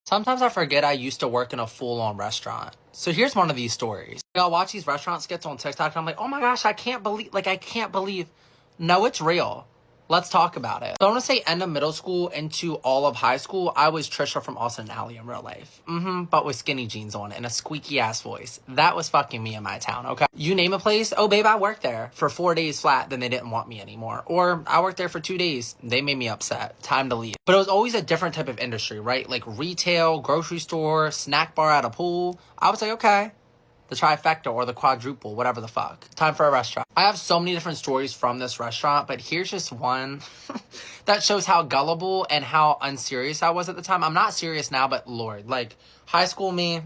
Sometimes I forget I used to work in a full-on restaurant. So here's one of these stories. I'll watch these restaurant skits on TikTok and I'm like, oh my gosh, I can't believe. No, it's real. Let's talk about it. So I want to say end of middle school into all of high school, I was Trisha from Austin and Ally in real life. But with skinny jeans on and a squeaky ass voice. That was fucking me in my town, okay? You name a place, oh babe, I worked there for 4 days flat, then they didn't want me anymore. Or I worked there for 2 days, they made me upset. Time to leave. But it was always a different type of industry, right? Like retail, grocery store, snack bar at a pool. I was like, okay. The trifecta or the quadruple, whatever the fuck. Time for a restaurant. I have so many different stories from this restaurant, but here's just one that shows how gullible and how unserious I was at the time. I'm not serious now, but Lord, like high school me,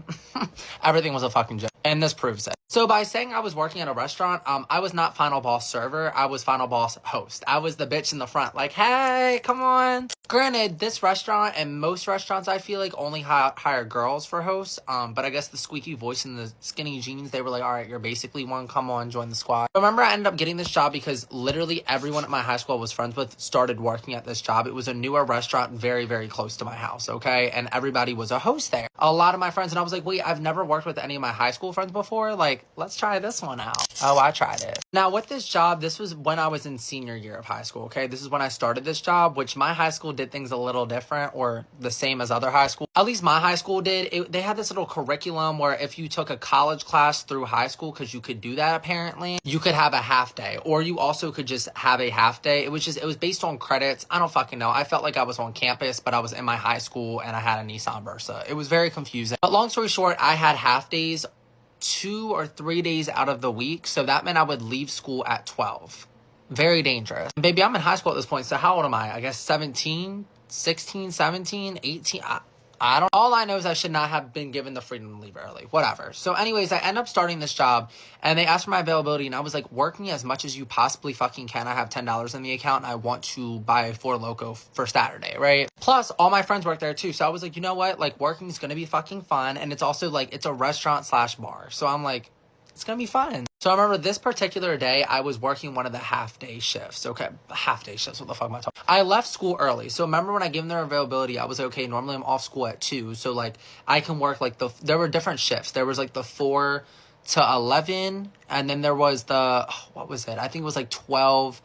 everything was a fucking joke. And this proves it. So by saying I was working at a restaurant, I was not final boss server. I was final boss host. I was the bitch in the front like, hey, come on. Granted, this restaurant and most restaurants I feel like only hire girls for hosts. But I guess the squeaky voice and the skinny jeans, they were like, all right, you're basically one. Come on, join the squad. I remember I ended up getting this job because literally everyone at my high school I was friends with started working at this job. It was a newer restaurant very, very close to my house, okay? And everybody was a host there. A lot of my friends, and I was like, wait, I've never worked with any of my high school friends before. Like, let's try this one out. Oh, I tried it. Now, with this job, this was when I was in senior year of high school, okay? This is when I started this job, which my high school did things a little different or the same as other high school. At least my high school did. They had this little curriculum where if you took a college class through high school, because you could do that apparently, you could have a half day, or you also could just have a half day. It was based on credits. I don't fucking know. I felt like I was on campus, but I was in my high school and I had a Nissan Versa. It was very confusing. But long story short, I had half days 2 or 3 days out of the week. So that meant I would leave school at 12. Very dangerous. Baby, I'm in high school at this point. So how old am I? I guess 17, 16, 17, 18. I don't. All I know is I should not have been given the freedom to leave early. Whatever. So anyways, I end up starting this job and they asked for my availability and I was like, work me as much as you possibly fucking can. I have $10 in the account and I want to buy a Four Loko for Saturday, right? Plus, all my friends work there too. So I was like, you know what? Like, working is going to be fucking fun. And it's also like, it's a restaurant / bar. So I'm like, it's going to be fun. So I remember this particular day, I was working one of the half-day shifts. Okay, half-day shifts, what the fuck am I talking? I left school early. So remember when I gave them their availability, I was like, okay, normally I'm off school at 2. So like, I can work like there were different shifts. There was like the 4 to 11. And then there was what was it? I think it was like 12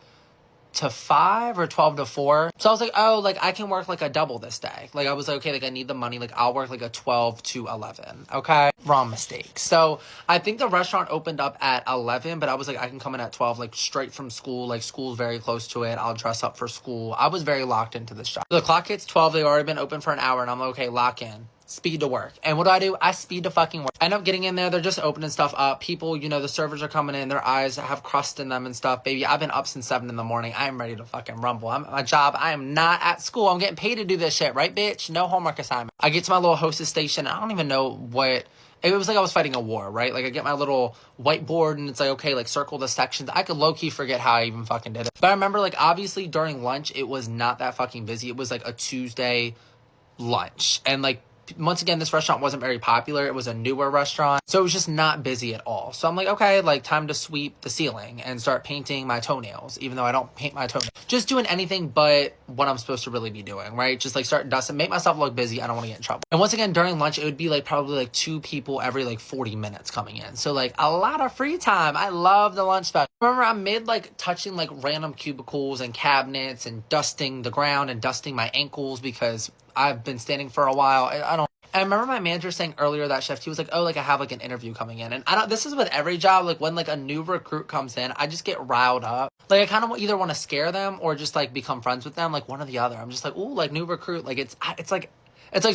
to 5 or 12 to 4. So I was like, oh, like I can work like a double this day. Like I was like, okay, like I need the money. Like I'll work like a 12 to 11. Okay. Wrong mistake. So I think the restaurant opened up at 11, but I was like, I can come in at 12, like straight from school. Like school's very close to it. I'll dress up for school. I was very locked into this job. The clock hits 12. They've already been open for an hour and I'm like, okay, lock in. Speed to work. And what do? I speed to fucking work. I end up getting in there. They're just opening stuff up. People, you know, the servers are coming in. Their eyes have crust in them and stuff. Baby, I've been up since 7 in the morning. I am ready to fucking rumble. I'm at my job. I am not at school. I'm getting paid to do this shit, right, bitch? No homework assignment. I get to my little hostess station. I don't even know what... It was like I was fighting a war, right? Like I get my little whiteboard and it's like, okay, like circle the sections. I could low-key forget how I even fucking did it. But I remember like obviously during lunch, it was not that fucking busy. It was like a Tuesday lunch. And like, once again, this restaurant wasn't very popular. It was a newer restaurant. So it was just not busy at all. So I'm like, okay, like time to sweep the ceiling and start painting my toenails, even though I don't paint my toenails. Just doing anything but what I'm supposed to really be doing, right? Just like start dusting, make myself look busy. I don't want to get in trouble. And once again, during lunch, it would be like probably like 2 people every like 40 minutes coming in. So like a lot of free time. I love the lunch special. Remember, I'm mid like touching like random cubicles and cabinets and dusting the ground and dusting my ankles because I've been standing for a while. I remember my manager saying earlier that shift, he was like, oh, like I have like an interview coming in. And this is with every job. Like when like a new recruit comes in, I just get riled up. Like I kind of either want to scare them or just like become friends with them. Like one or the other. I'm just like, ooh, like new recruit. Like it's like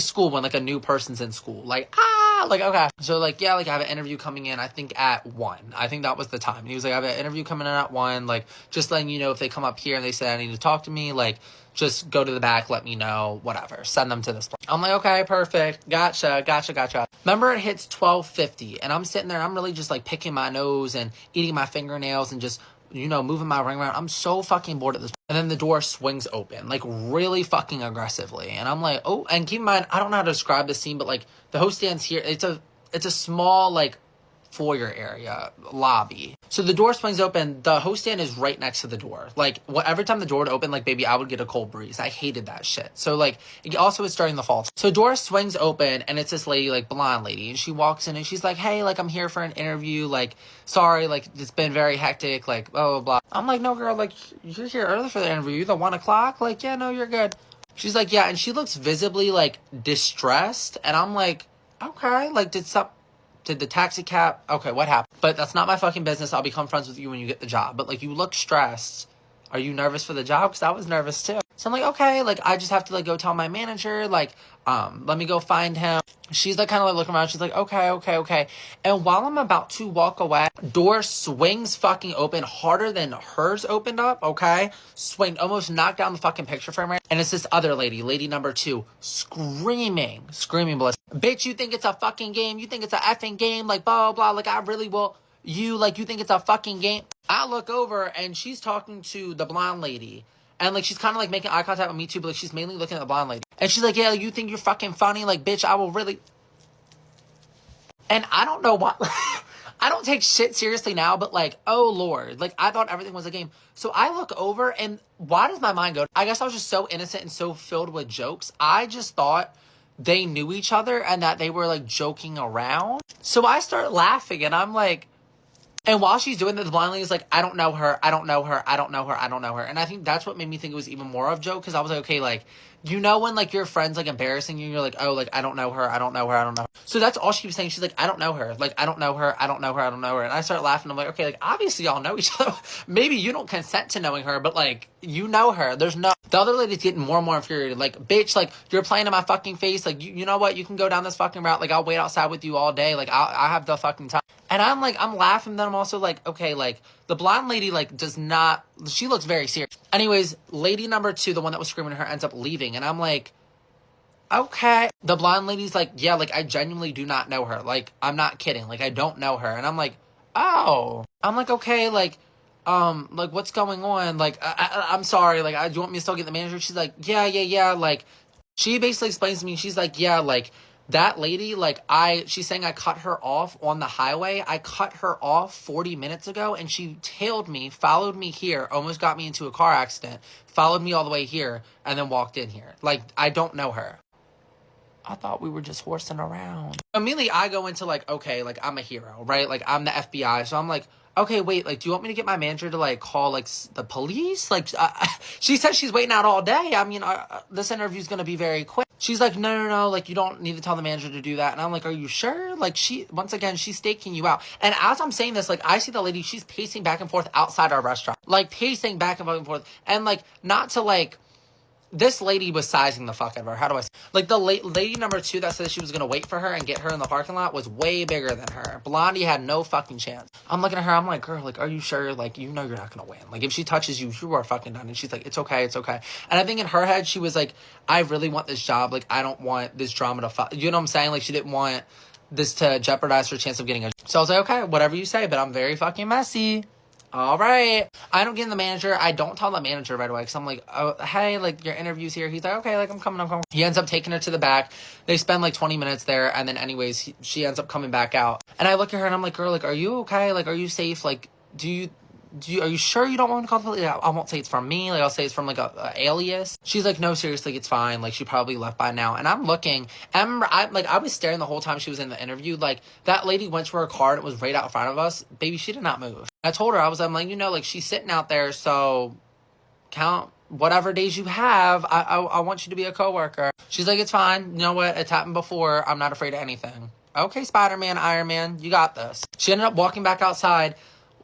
school when like a new person's in school. Like, like, okay. So like, yeah, like I have an interview coming in, I think at 1. I think that was the time. And he was like, I have an interview coming in at 1. Like just letting you know if they come up here and they say I need to talk to me, like just go to the back, let me know, whatever. Send them to this place. I'm like, okay, perfect. Gotcha. Remember, it hits 12:50 and I'm sitting there. I'm really just like picking my nose and eating my fingernails and just, you know, moving my ring around. I'm so fucking bored at this. And then the door swings open, like really fucking aggressively. And I'm like, oh, and keep in mind, I don't know how to describe this scene, but like the host stands here. It's a small, like foyer area, lobby. So the door swings open. The host stand is right next to the door. Like, every time the door would open, like, baby, I would get a cold breeze. I hated that shit. So, like, it also was starting the fall. So door swings open, and it's this lady, like, blonde lady. And she walks in, and she's like, hey, like, I'm here for an interview. Like, sorry, like, it's been very hectic. Like, blah, blah, blah. I'm like, no, girl, like, you're here early for the interview. The 1 o'clock? Like, yeah, no, you're good. She's like, yeah. And she looks visibly, like, distressed. And I'm like, okay, like, did the taxi cab, okay, what happened? But that's not my fucking business. I'll become friends with you when you get the job. But, like, you look stressed. Are you nervous for the job? Because I was nervous, too. So I'm like, okay, like, I just have to, like, go tell my manager, like, let me go find him. She's, like, kind of, like, looking around. She's like, okay. And while I'm about to walk away, door swings fucking open harder than hers opened up, okay? Swing, almost knocked down the fucking picture frame, right? And it's this other lady number 2, screaming, Bliss. Bitch, you think it's a fucking game? You think it's a effing game? Like, blah, blah, blah. Like, I really will. You think it's a fucking game? I look over, and she's talking to the blonde lady. And, like, she's kind of, like, making eye contact with me, too. But, like, she's mainly looking at the blonde lady. And she's like, yeah, you think you're fucking funny? Like, bitch, I will really... And I don't know why... I don't take shit seriously now, but, like, oh, Lord. Like, I thought everything was a game. So I look over, and why does my mind go... I guess I was just so innocent and so filled with jokes. I just thought they knew each other and that they were, like, joking around. So I start laughing, and I'm like... And while she's doing that, the blind lady's like, I don't know her. And I think that's what made me think it was even more of a joke, because I was like, okay, like, you know when, like, your friend's, like, embarrassing you, and you're like, oh, like, I don't know her. So that's all she was saying. She's like, I don't know her. Like, I don't know her. And I start laughing. I'm like, okay, like, obviously y'all know each other. Maybe you don't consent to knowing her, but, like, you know her. There's no... The other lady's getting more and more infuriated. Like, bitch, like, you're playing in my fucking face. Like, you know what? You can go down this fucking route. Like, I'll wait outside with you all day. Like, I have the fucking time. And I'm like, I'm laughing. Then I'm also like, okay, like, the blonde lady, like, does not... She looks very serious. Anyways, lady number 2, the one that was screaming at her, ends up leaving. And I'm like... Okay. The blonde lady's like, yeah, like, I genuinely do not know her. Like, I'm not kidding. Like, I don't know her. And I'm like, oh. I'm like, okay, like, what's going on? Like, I'm sorry. Like, do you want me to still get the manager? She's like, yeah. Like, she basically explains to me, she's like, yeah, like, that lady, like, she's saying I cut her off on the highway. I cut her off 40 minutes ago, and she tailed me, followed me here, almost got me into a car accident, followed me all the way here, and then walked in here. Like, I don't know her. I thought we were just horsing around. Immediately, I go into, like, okay, like, I'm a hero, right? Like, I'm the FBI. So I'm like, okay, wait, like, do you want me to get my manager to, like, call, like, the police? Like, she says she's waiting out all day. I mean, this interview's going to be very quick. She's like, no, like, you don't need to tell the manager to do that. And I'm like, are you sure? Like, once again, she's staking you out. And as I'm saying this, like, I see the lady, she's pacing back and forth outside our restaurant. Like, pacing back and forth. And, like, not to, like... This lady was sizing the fuck out of her. How do I say? Like, the lady number 2 that said she was going to wait for her and get her in the parking lot was way bigger than her. Blondie had no fucking chance. I'm looking at her. I'm like, girl, like, are you sure? Like, you know you're not going to win. Like, if she touches you, you are fucking done. And she's like, it's okay. And I think in her head, she was like, I really want this job. Like, I don't want this drama to you know what I'm saying? Like, she didn't want this to jeopardize her chance of getting a job. So I was like, okay, whatever you say, but I'm very fucking messy. All right. I don't get in the manager. I don't tell the manager right away because I'm like, oh, hey, like, your interview's here. He's like, okay, like, I'm coming. He ends up taking her to the back. They spend like 20 minutes there. And then anyways, she ends up coming back out. And I look at her and I'm like, girl, like, are you okay? Like, are you safe? Like, are you sure you don't want to call the police? I won't say it's from me. Like, I'll say it's from, like, a alias. She's like, no, seriously, it's fine. Like, she probably left by now. And I'm looking. And I was staring the whole time she was in the interview. Like, that lady went to her car and it was right out in front of us. Baby, she did not move. I told her, I'm like, you know, like, she's sitting out there, so count whatever days you have. I want you to be a coworker. She's like, it's fine. You know what? It's happened before. I'm not afraid of anything. Okay, Spider-Man, Iron Man, you got this. She ended up walking back outside.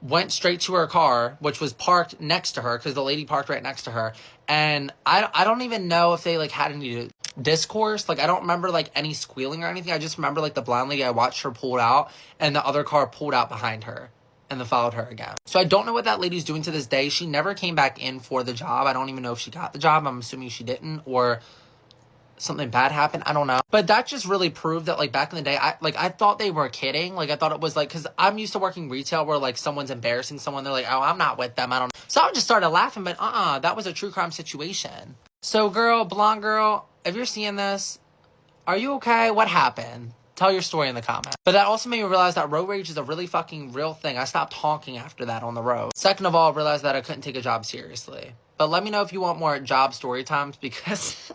Went straight to her car, which was parked next to her, because the lady parked right next to her. And I don't even know if they, like, had any discourse. Like, I don't remember, like, any squealing or anything. I just remember, like, the blonde lady, I watched her pull out, and the other car pulled out behind her, and then followed her again. So I don't know what that lady's doing to this day. She never came back in for the job. I don't even know if she got the job. I'm assuming she didn't, or something bad happened. I don't know. But that just really proved that, like, back in the day, I thought they were kidding. Like, I thought it was, like, because I'm used to working retail where, like, someone's embarrassing someone. They're like, oh, I'm not with them. I don't know. So I just started laughing, but that was a true crime situation. So, girl, blonde girl, if you're seeing this, are you okay? What happened? Tell your story in the comments. But that also made me realize that road rage is a really fucking real thing. I stopped honking after that on the road. Second of all, I realized that I couldn't take a job seriously. But let me know if you want more job story times, because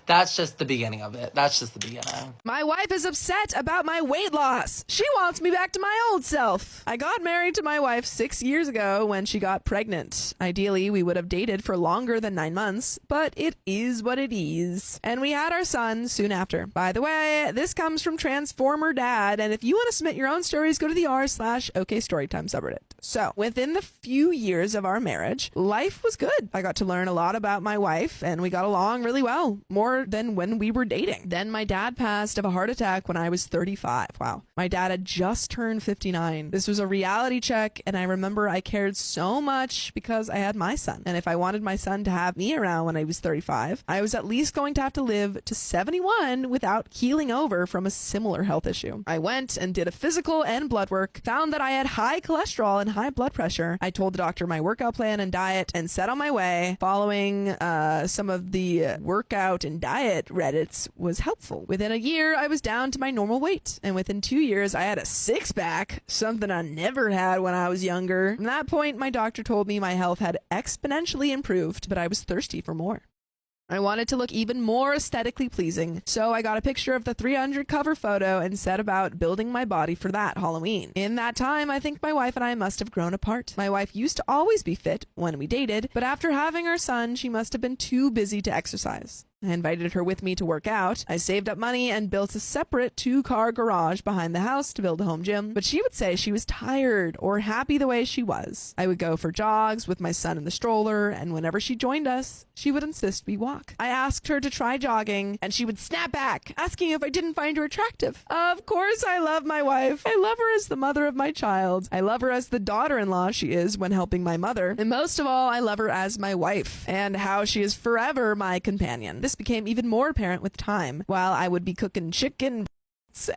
that's just the beginning of it. That's just the beginning. My wife is upset about my weight loss. She wants me back to my old self. I got married to my wife 6 years ago when she got pregnant. Ideally, we would have dated for longer than 9 months, but it is what it is. And we had our son soon after. By the way, this comes from Transformer Dad, and if you want to submit your own stories, go to the r/OKStorytime subreddit. So, within the few years of our marriage, life was good. I got to learn a lot about my wife, and we got along really well, more than when we were dating. Then my dad passed of a heart attack when I was 35. Wow. My dad had just turned 59. This was a reality check, and I remember I cared so much because I had my son. And if I wanted my son to have me around when I was 35, I was at least going to have to live to 71 without keeling over from a similar health issue. I went and did a physical and blood work, found that I had high cholesterol and high blood pressure. I told the doctor my workout plan and diet and set on my way. Following some of the workout and diet Reddits was helpful. Within a year, I was down to my normal weight. And within 2 years, I had a six-pack, something I never had when I was younger. From that point, my doctor told me my health had exponentially improved, but I was thirsty for more. I wanted to look even more aesthetically pleasing, so I got a picture of the 300 cover photo and set about building my body for that Halloween. In that time, I think my wife and I must have grown apart. My wife used to always be fit when we dated, but after having our son, she must have been too busy to exercise. I invited her with me to work out. I saved up money and built a separate 2-car garage behind the house to build a home gym, but she would say she was tired or happy the way she was. I would go for jogs with my son in the stroller, and whenever she joined us, she would insist we walk. I asked her to try jogging, and she would snap back, asking if I didn't find her attractive. Of course, I love my wife. I love her as the mother of my child. I love her as the daughter-in-law she is when helping my mother. And most of all, I love her as my wife, and how she is forever my companion. This became even more apparent with time. While I would be cooking chicken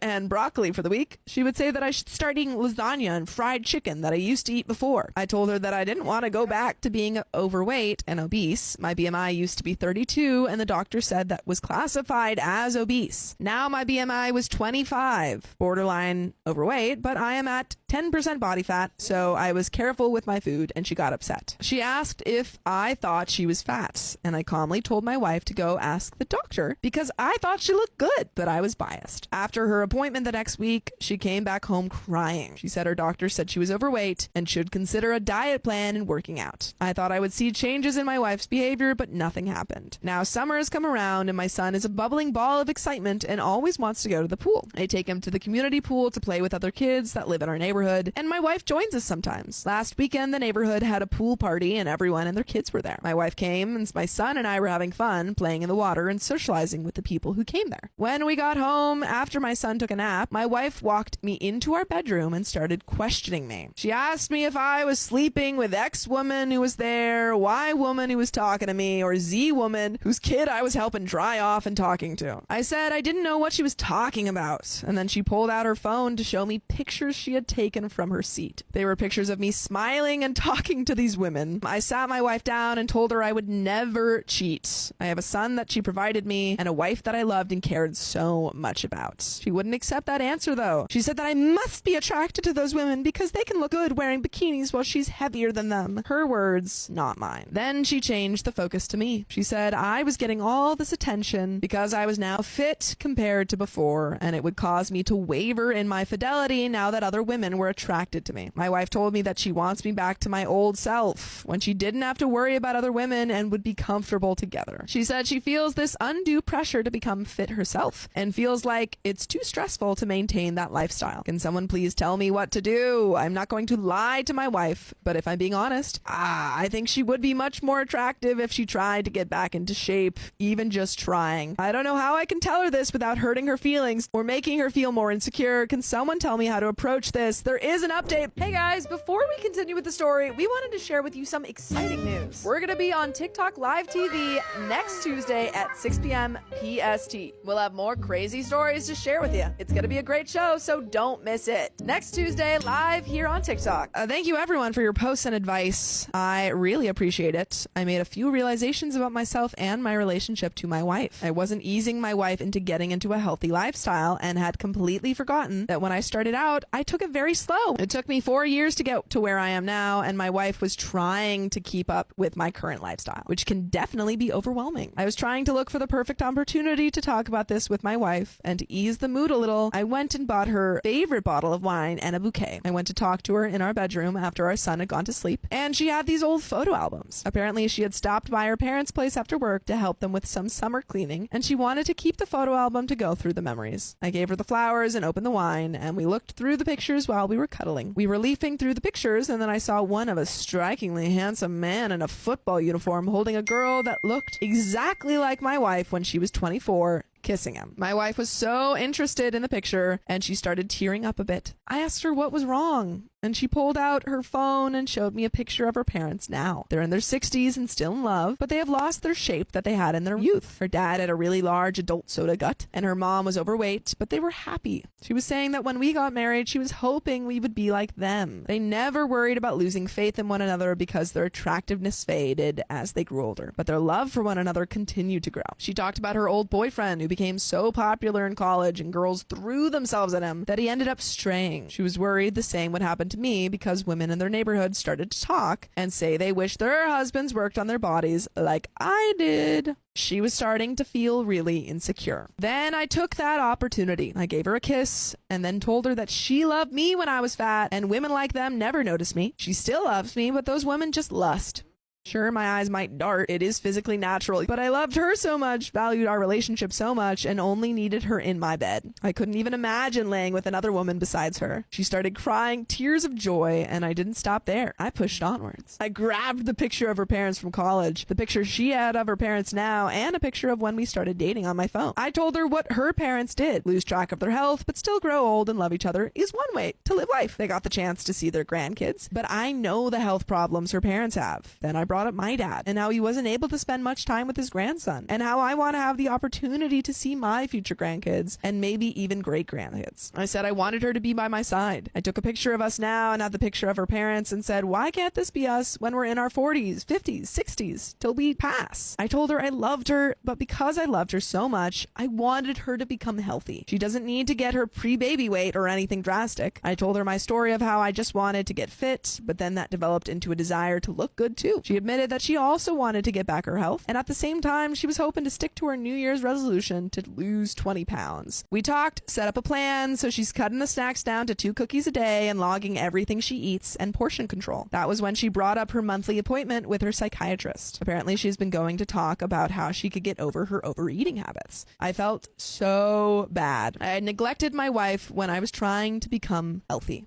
and broccoli for the week, she would say that I should start eating lasagna and fried chicken that I used to eat before. I told her that I didn't want to go back to being overweight and obese. My BMI used to be 32, and the doctor said that was classified as obese. Now my BMI was 25, borderline overweight, but I am at 10% body fat, so I was careful with my food, and she got upset. She asked if I thought she was fat, and I calmly told my wife to go ask the doctor because I thought she looked good, but I was biased. After her appointment the next week, she came back home crying. She said her doctor said she was overweight and should consider a diet plan and working out. I thought I would see changes in my wife's behavior, but nothing happened. Now summer has come around and my son is a bubbling ball of excitement and always wants to go to the pool. I take him to the community pool to play with other kids that live in our neighborhood, and my wife joins us sometimes. Last weekend, the neighborhood had a pool party and everyone and their kids were there. My wife came and my son and I were having fun playing in the water and socializing with the people who came there. When we got home, after my son took a nap, my wife walked me into our bedroom and started questioning me. She asked me if I was sleeping with X woman who was there, Y woman who was talking to me, or Z woman whose kid I was helping dry off and talking to. I said I didn't know what she was talking about, and then she pulled out her phone to show me pictures she had taken from her seat. They were pictures of me smiling and talking to these women. I sat my wife down and told her I would never cheat. I have a son that she provided me and a wife that I loved and cared so much about. She wouldn't accept that answer though. She said that I must be attracted to those women because they can look good wearing bikinis while she's heavier than them. Her words, not mine. Then she changed the focus to me. She said I was getting all this attention because I was now fit compared to before, and it would cause me to waver in my fidelity now that other women were attracted to me. My wife told me that she wants me back to my old self, when she didn't have to worry about other women and would be comfortable together. She said she feels this undue pressure to become fit herself and feels like it's too stressful to maintain that lifestyle. Can someone please tell me what to do? I'm not going to lie to my wife, but if I'm being honest, I think she would be much more attractive if she tried to get back into shape, even just trying. I don't know how I can tell her this without hurting her feelings or making her feel more insecure. Can someone tell me how to approach this? There is an update. Hey guys, before we continue with the story, we wanted to share with you some exciting news. We're going to be on TikTok Live TV next Tuesday at 6 p.m. PST. We'll have more crazy stories to share share with you. It's going to be a great show, so don't miss it. Next Tuesday, live here on TikTok. Thank you everyone for your posts and advice. I really appreciate it. I made a few realizations about myself and my relationship to my wife. I wasn't easing my wife into getting into a healthy lifestyle and had completely forgotten that when I started out, I took it very slow. It took me 4 years to get to where I am now, and my wife was trying to keep up with my current lifestyle, which can definitely be overwhelming. I was trying to look for the perfect opportunity to talk about this with my wife, and to ease the mood a little, I went and bought her favorite bottle of wine and a bouquet. I went to talk to her in our bedroom after our son had gone to sleep, and she had these old photo albums. Apparently, she had stopped by her parents' place after work to help them with some summer cleaning, and she wanted to keep the photo album to go through the memories. I gave her the flowers and opened the wine, and we looked through the pictures while we were cuddling. We were leafing through the pictures, and then I saw one of a strikingly handsome man in a football uniform holding a girl that looked exactly like my wife when she was 24, kissing him. My wife was so interested in the picture, and she started tearing up a bit. I asked her what was wrong, and she pulled out her phone and showed me a picture of her parents now. They're in their 60s and still in love, but they have lost their shape that they had in their youth. Her dad had a really large adult soda gut, and her mom was overweight, but they were happy. She was saying that when we got married, she was hoping we would be like them. They never worried about losing faith in one another because their attractiveness faded as they grew older, but their love for one another continued to grow. She talked about her old boyfriend who became so popular in college and girls threw themselves at him that he ended up straying. She was worried the same would happen to me because women in their neighborhood started to talk and say they wish their husbands worked on their bodies like I did. She was starting to feel really insecure. Then I took that opportunity. I gave her a kiss and then told her that she loved me when I was fat and women like them never notice me. She still loves me, but those women just lust. Sure, my eyes might dart. It is physically natural, but I loved her so much, valued our relationship so much, and only needed her in my bed. I couldn't even imagine laying with another woman besides her. She started crying tears of joy, and I didn't stop there. I pushed onwards. I grabbed the picture of her parents from college, the picture she had of her parents now, and a picture of when we started dating on my phone. I told her what her parents did. Lose track of their health, but still grow old and love each other is one way to live life. They got the chance to see their grandkids, but I know the health problems her parents have. Then I brought up my dad and how he wasn't able to spend much time with his grandson, and how I want to have the opportunity to see my future grandkids and maybe even great grandkids. I said I wanted her to be by my side. I took a picture of us now and had the picture of her parents and said, why can't this be us when we're in our 40s, 50s, 60s till we pass? I told her I loved her, but because I loved her so much, I wanted her to become healthy. She doesn't need to get her pre-baby weight or anything drastic. I told her my story of how I just wanted to get fit, but then that developed into a desire to look good too. She admitted that she also wanted to get back her health, and at the same time, she was hoping to stick to her New Year's resolution to lose 20 pounds. We talked, set up a plan, so she's cutting the snacks down to 2 cookies a day and logging everything she eats and portion control. That was when she brought up her monthly appointment with her psychiatrist. Apparently, she's been going to talk about how she could get over her overeating habits. I felt so bad. I had neglected my wife when I was trying to become healthy.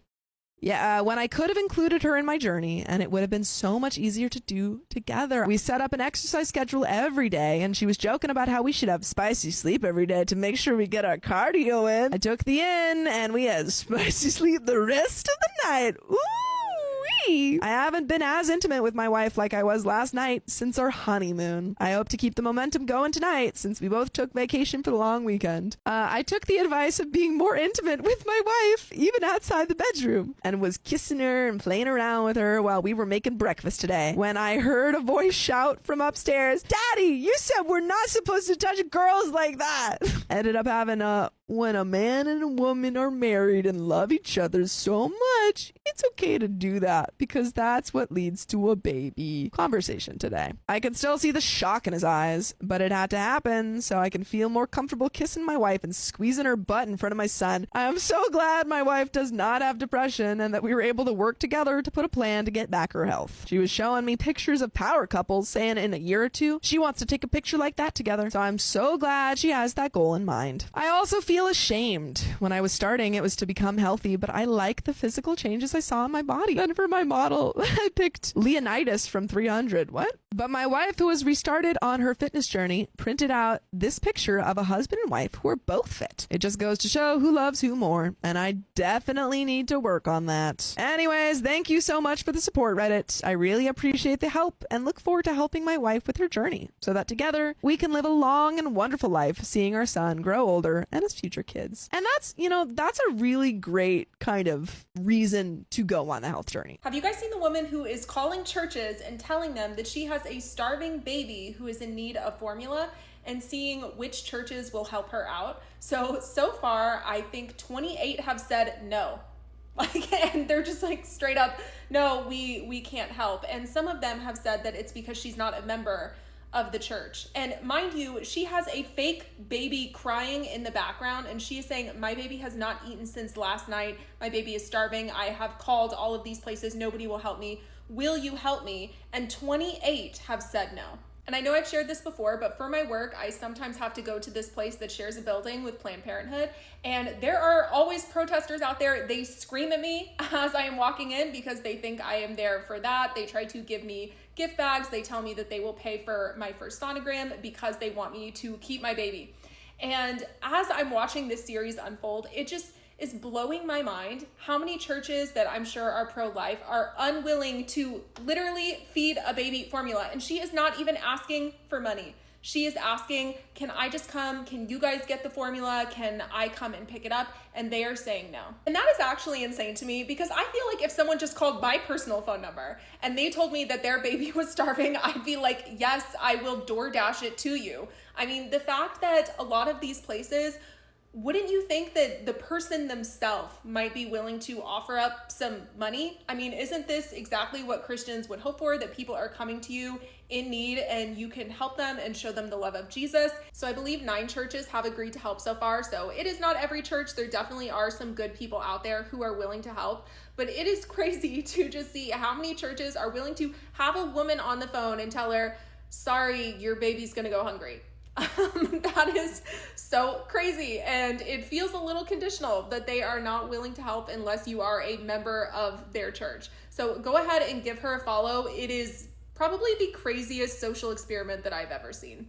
Yeah, when I could have included her in my journey, and it would have been so much easier to do together. We set up an exercise schedule every day, and she was joking about how we should have spicy sleep every day to make sure we get our cardio in. I took the in, and we had spicy sleep the rest of the night. Ooh! I haven't been as intimate with my wife like I was last night since our honeymoon. I hope to keep the momentum going tonight since we both took vacation for the long weekend. I took the advice of being more intimate with my wife, even outside the bedroom, and was kissing her and playing around with her while we were making breakfast today, when I heard a voice shout from upstairs, "Daddy, you said we're not supposed to touch girls like that." Ended up having a when a man and a woman are married and love each other so much, it's okay to do that because that's what leads to a baby conversation today. I could still see the shock in his eyes, but it had to happen so I can feel more comfortable kissing my wife and squeezing her butt in front of my son. I am so glad my wife does not have depression and that we were able to work together to put a plan to get back her health. She was showing me pictures of power couples, saying in a year or 2 she wants to take a picture like that together. So I'm so glad she has that goal in mind. I also feel ashamed. When I was starting, it was to become healthy, but I like the physical changes I saw in my body. And for my model, I picked Leonidas from 300. What? But my wife, who was restarted on her fitness journey, printed out this picture of a husband and wife who are both fit. It just goes to show who loves who more, and I definitely need to work on that. Anyways, thank you so much for the support, Reddit. I really appreciate the help and look forward to helping my wife with her journey so that together we can live a long and wonderful life, seeing our son grow older and his future future kids. And that's, that's a really great kind of reason to go on the health journey. Have you guys seen the woman who is calling churches and telling them that she has a starving baby who is in need of formula, and seeing which churches will help her out? So far, I think 28 have said no. And they're just like straight up, no, we can't help. And some of them have said that it's because she's not a member of the church. And mind you, she has a fake baby crying in the background, and she is saying, my baby has not eaten since last night. My baby is starving. I have called all of these places. Nobody will help me. Will you help me? And 28 have said no. And I know I've shared this before, but for my work, I sometimes have to go to this place that shares a building with Planned Parenthood. And there are always protesters out there. They scream at me as I am walking in because they think I am there for that. They try to give me gift bags. They tell me that they will pay for my first sonogram because they want me to keep my baby. And as I'm watching this series unfold, it just is blowing my mind how many churches that I'm sure are pro-life are unwilling to literally feed a baby formula. And she is not even asking for money. She is asking, can I just come? Can you guys get the formula? Can I come and pick it up? And they are saying no. And that is actually insane to me, because I feel like if someone just called my personal phone number and they told me that their baby was starving, I'd be like, yes, I will DoorDash it to you. I mean, the fact that a lot of these places, wouldn't you think that the person themselves might be willing to offer up some money? I mean, isn't this exactly what Christians would hope for, that people are coming to you in need and you can help them and show them the love of Jesus? So I believe 9 churches have agreed to help so far. So it is not every church. There definitely are some good people out there who are willing to help, but it is crazy to just see how many churches are willing to have a woman on the phone and tell her, sorry, your baby's gonna go hungry. That is so crazy, and it feels a little conditional that they are not willing to help unless you are a member of their church. So go ahead and give her a follow. It is probably the craziest social experiment that I've ever seen.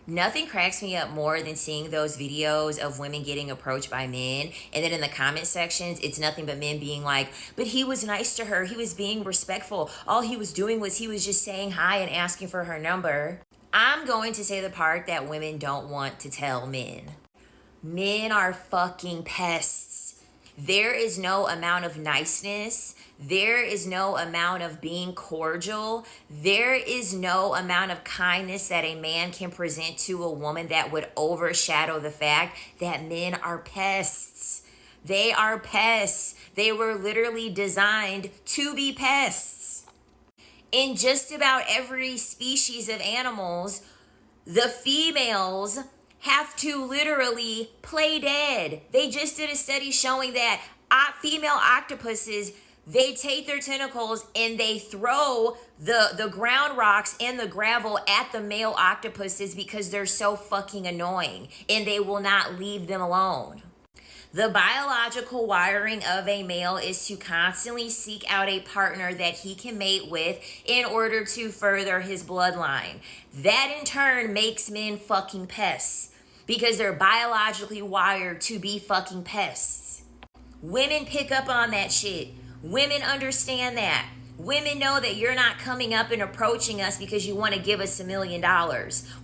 Nothing cracks me up more than seeing those videos of women getting approached by men, and then in the comment sections, it's nothing but men being like, but he was nice to her. He was being respectful. All he was doing was he was just saying hi and asking for her number. I'm going to say the part that women don't want to tell men. Men are fucking pests. There is no amount of niceness. There is no amount of being cordial. There is no amount of kindness that a man can present to a woman that would overshadow the fact that men are pests. They are pests. They were literally designed to be pests. In just about every species of animals, the females have to literally play dead. They just did a study showing that female octopuses, they take their tentacles and they throw the ground rocks and the gravel at the male octopuses because they're so fucking annoying and they will not leave them alone. The biological wiring of a male is to constantly seek out a partner that he can mate with in order to further his bloodline. That in turn makes men fucking pests because they're biologically wired to be fucking pests. Women pick up on that shit. Women understand that. Women know that you're not coming up and approaching us because you want to give us $1 million.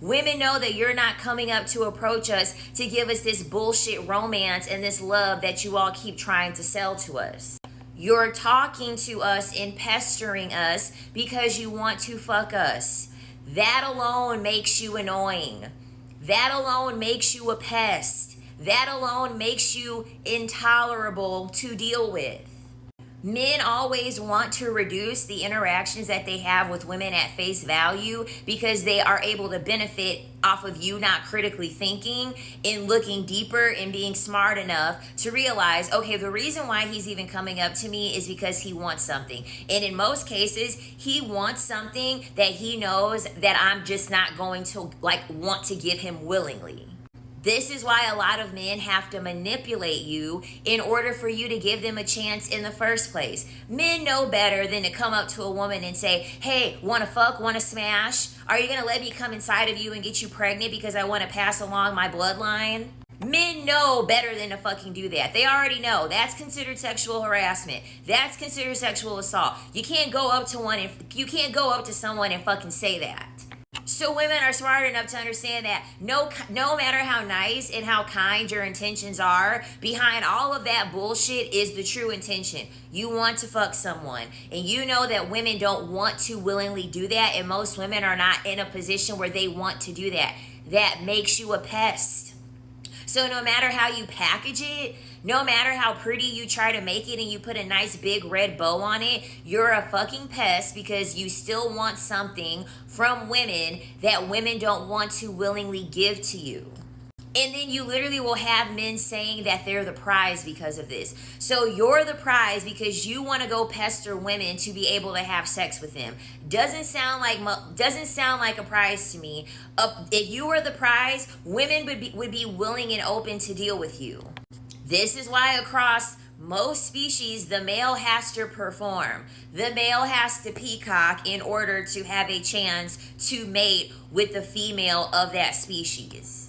Women know that you're not coming up to approach us to give us this bullshit romance and this love that you all keep trying to sell to us. You're talking to us and pestering us because you want to fuck us. That alone makes you annoying. That alone makes you a pest. That alone makes you intolerable to deal with. Men always want to reduce the interactions that they have with women at face value because they are able to benefit off of you not critically thinking and looking deeper and being smart enough to realize, okay, the reason why he's even coming up to me is because he wants something. And in most cases, he wants something that he knows that I'm just not going to want to give him willingly. This is why a lot of men have to manipulate you in order for you to give them a chance in the first place. Men know better than to come up to a woman and say, hey, wanna fuck, wanna smash? Are you gonna let me come inside of you and get you pregnant because I wanna pass along my bloodline? Men know better than to fucking do that. They already know. That's considered sexual harassment. That's considered sexual assault. You can't go up to someone and fucking say that. So women are smart enough to understand that no matter how nice and how kind your intentions are, behind all of that bullshit is the true intention. You want to fuck someone, and you know that women don't want to willingly do that, and most women are not in a position where they want to do that. That makes you a pest. So no matter how you package it, no matter how pretty you try to make it and you put a nice big red bow on it, you're a fucking pest because you still want something from women that women don't want to willingly give to you. And then you literally will have men saying that they're the prize because of this. So you're the prize because you want to go pester women to be able to have sex with them. Doesn't sound like a prize to me. If you were the prize, women would be willing and open to deal with you. This is why across most species, the male has to perform. The male has to peacock in order to have a chance to mate with the female of that species.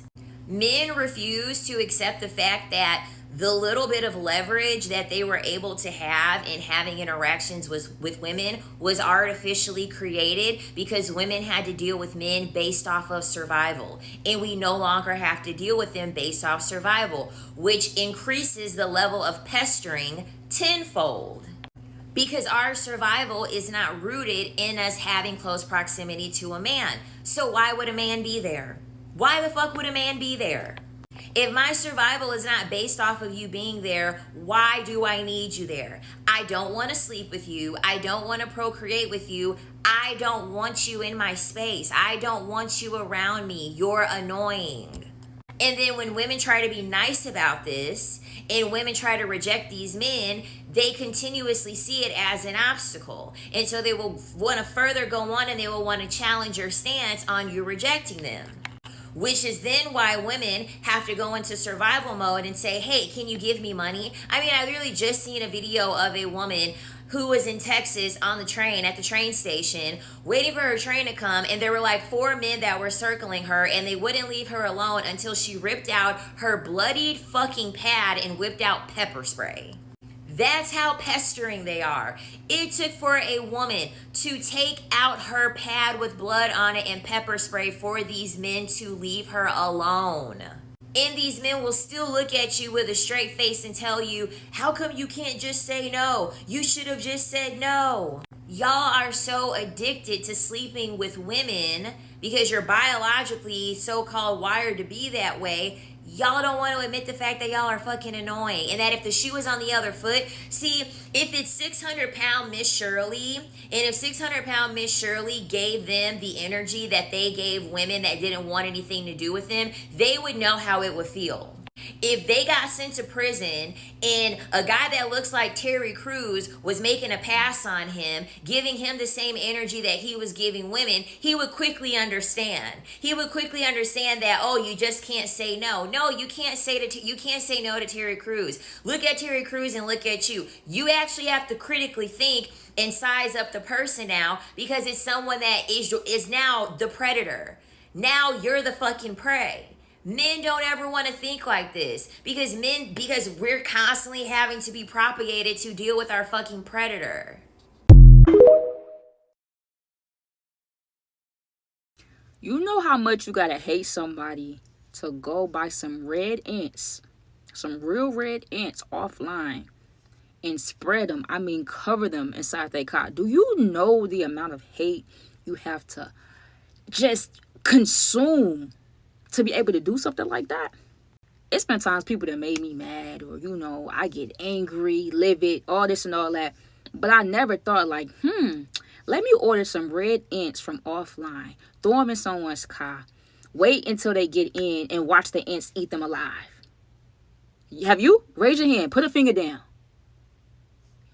Men refuse to accept the fact that the little bit of leverage that they were able to have in having interactions with women was artificially created because women had to deal with men based off of survival. And we no longer have to deal with them based off survival, which increases the level of pestering tenfold. Because our survival is not rooted in us having close proximity to a man. So why would a man be there? Why the fuck would a man be there? If my survival is not based off of you being there, why do I need you there? I don't want to sleep with you. I don't want to procreate with you. I don't want you in my space. I don't want you around me. You're annoying. And then when women try to be nice about this and women try to reject these men, they continuously see it as an obstacle. And so they will want to further go on and they will want to challenge your stance on you rejecting them. Which is then why women have to go into survival mode and say, hey, can you give me money? I mean, I literally just seen a video of a woman who was in Texas on the train, at the train station, waiting for her train to come, and there were like 4 men that were circling her, and they wouldn't leave her alone until she ripped out her bloodied fucking pad and whipped out pepper spray. That's how pestering they are. It took for a woman to take out her pad with blood on it and pepper spray for these men to leave her alone. And these men will still look at you with a straight face and tell you, how come you can't just say no? You should have just said no. Y'all are so addicted to sleeping with women because you're biologically so-called wired to be that way. Y'all don't want to admit the fact that y'all are fucking annoying. And that if the shoe is on the other foot, see, if it's 600-pound Miss Shirley, and if 600-pound Miss Shirley gave them the energy that they gave women that didn't want anything to do with them, they would know how it would feel. If they got sent to prison and a guy that looks like Terry Crews was making a pass on him, giving him the same energy that he was giving women, he would quickly understand. He would quickly understand that, oh, you just can't say no. No, you can't say no to Terry Crews. Look at Terry Crews and look at you. You actually have to critically think and size up the person now because it's someone that is now the predator. Now you're the fucking prey. Men don't ever want to think like this because we're constantly having to be propagated to deal with our fucking predator. You know how much you gotta hate somebody to go buy some red ants, some real red ants offline and spread them. I mean, cover them inside their car. Do you know the amount of hate you have to just consume to be able to do something like that? It's been times people that made me mad or, I get angry, livid, all this and all that. But I never thought like, let me order some red ants from offline, throw them in someone's car, wait until they get in and watch the ants eat them alive. Have you? Raise your hand. Put a finger down.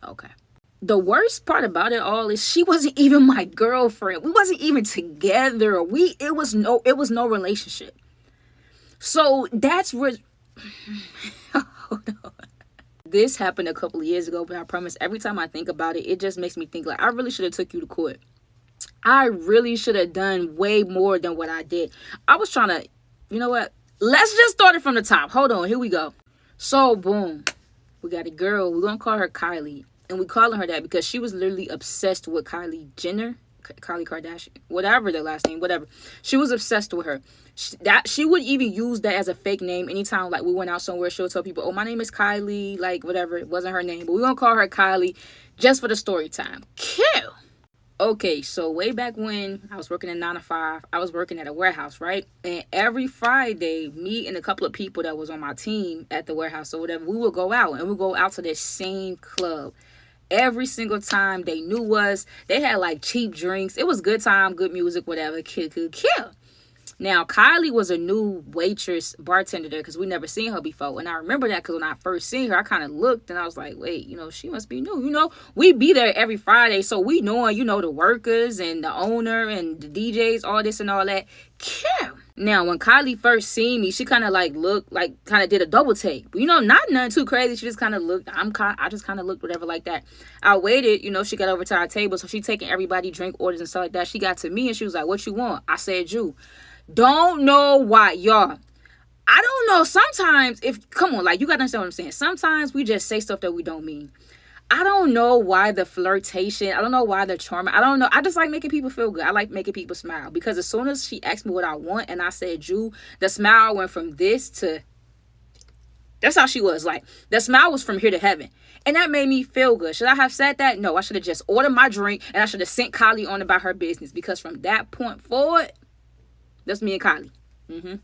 Okay. The worst part about it all is she wasn't even my girlfriend. We wasn't even together. It was no relationship. So that's where this happened a couple of years ago, but I promise every time I think about it, it just makes me think like I really should have took you to court. I really should have done way more than what I did. I was trying to, you know what? Let's just start it from the top. Hold on. Here we go. So boom, we got a girl. We're going to call her Kylie. And we calling her that because she was literally obsessed with Kylie Jenner. Kylie Kardashian, whatever the last name, whatever. She was obsessed with her. She would even use that as a fake name anytime like we went out somewhere. She'll tell people, oh, my name is Kylie, like whatever. It wasn't her name, but we're gonna call her Kylie just for the story time. Kill. Okay, so way back when I was working in 9 to 5, I was working at a warehouse, right? And every Friday, me and a couple of people that was on my team at the warehouse or whatever, we would go out, and we go out to this same club. Every single time, they knew us. They had like cheap drinks. It was good time, good music, whatever. Kill. Now, Kylie was a new waitress, bartender there, because we never seen her before. And I remember that because when I first seen her, I kind of looked and I was like, wait, she must be new. We be there every Friday, so we knowing, the workers and the owner and the DJs, all this and all that. Yeah. Now, when Kylie first seen me, she kind of like looked, like kind of did a double take. Not nothing too crazy. She just kind of looked. I just kind of looked, whatever, like that. I waited, she got over to our table, so she taking everybody drink orders and stuff like that. She got to me and she was like, what you want? I said, you. Don't know why, y'all. I don't know. Sometimes, come on, like, you gotta understand what I'm saying. Sometimes we just say stuff that we don't mean. I don't know why the flirtation. I don't know why the charm. I don't know. I just like making people feel good. I like making people smile. Because as soon as she asked me what I want and I said, the smile went from this to... That's how she was. Like, the smile was from here to heaven. And that made me feel good. Should I have said that? No, I should have just ordered my drink and I should have sent Kylie on about her business. Because from that point forward... That's me and Kylie.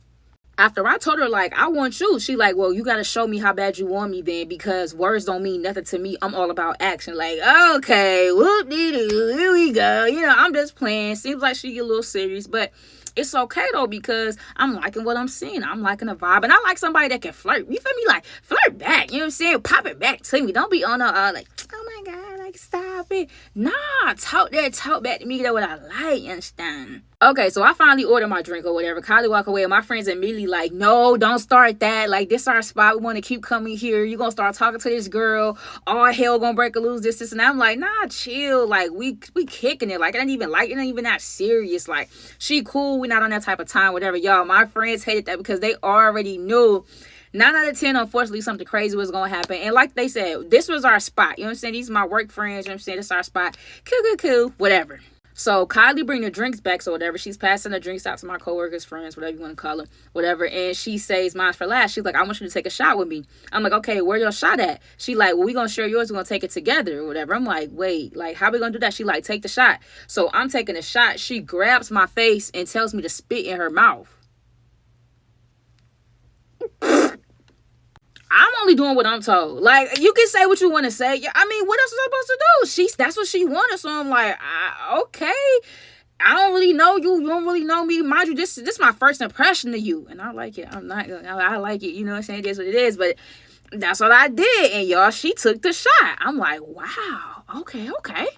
After I told her, like, I want you, she like, well, you got to show me how bad you want me then, because words don't mean nothing to me. I'm all about action. Like, okay, whoop-de-doo, here we go. I'm just playing. Seems like she get a little serious, but it's okay, though, because I'm liking what I'm seeing. I'm liking the vibe, and I like somebody that can flirt. You feel me? Like, flirt back. You know what I'm saying? Pop it back to me. Don't be on like, oh, my God, like, stop it. Nah, talk back to me. That's what I like, you understand? Okay, so I finally ordered my drink or whatever. Kylie walk away, and my friends immediately like, no, don't start that. Like, this our spot. We want to keep coming here. You're going to start talking to this girl. All hell going to break loose, this, and that. I'm like, nah, chill. Like, we kicking it. Like, it ain't even that serious. Like, she cool. We not on that type of time, whatever. Y'all, my friends hated that because they already knew 9 out of 10, unfortunately, something crazy was going to happen. And like they said, this was our spot. You know what I'm saying? These are my work friends. You know what I'm saying? This is our spot. Cool, whatever. So Kylie bring the drinks back, so whatever. She's passing the drinks out to my coworkers, friends, whatever you want to call them, whatever. And she says mine's for last. She's like, I want you to take a shot with me. I'm like, okay, where your shot at? She like, well, we gonna share yours. We're gonna take it together or whatever. I'm like, wait, like, how we gonna do that? She like, take the shot. So I'm taking a shot. She grabs my face and tells me to spit in her mouth. I'm only doing what I'm told. Like, you can say what you want to say. I mean, what else is I supposed to do? That's what she wanted. So I'm like, okay. I don't really know you. You don't really know me. Mind you, this is my first impression of you. And I like it. I like it. You know what I'm saying? It is what it is. But that's what I did. And y'all, she took the shot. I'm like, wow. Okay.